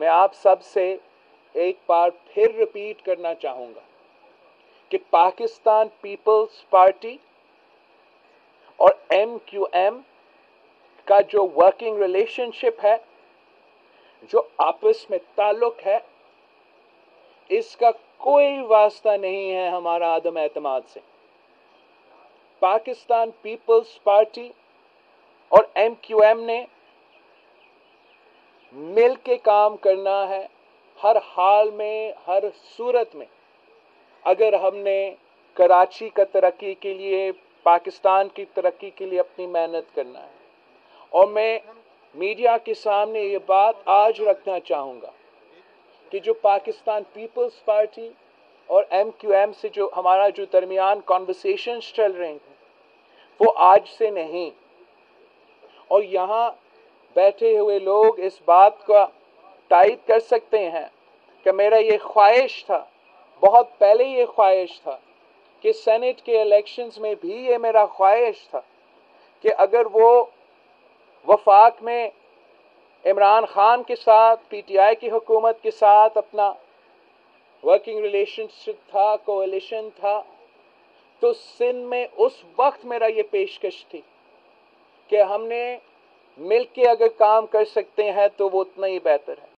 मैं आप सब से एक बार फिर रिपीट करना चाहूँगा कि पाकिस्तान पीपल्स पार्टी और MQM का जो वर्किंग रिलेशनशिप है, जो आपस में ताल्लुक है, इसका कोई वास्ता नहीं है हमारा आदम एतमाद से। पाकिस्तान पीपल्स पार्टी और MQM ने मिल के काम करना है, हर हाल में, हर सूरत में। अगर हमने कराची का तरक्की के लिए, पाकिस्तान की तरक्की के लिए अपनी मेहनत करना है, और मैं मीडिया के सामने ये बात आज रखना चाहूँगा कि जो पाकिस्तान पीपल्स पार्टी और MQM से जो हमारा जो दरमियान कॉन्वर्सेशंस चल रहे हैं, वो आज से नहीं। और यहाँ बैठे हुए लोग इस बात का तायद कर सकते हैं कि मेरा ये ख्वाहिश था, बहुत पहले ये ख्वाहिश था कि सेनेट के इलेक्शंस में भी ये मेरा ख्वाहिश था कि अगर वो वफाक में इमरान खान के साथ, PTI की हुकूमत के साथ अपना वर्किंग रिलेशनशिप था, कोalition था, तो सिंध में उस वक्त मेरा ये पेशकश थी कि हमने मिल के अगर काम कर सकते हैं तो वो उतना ही बेहतर है।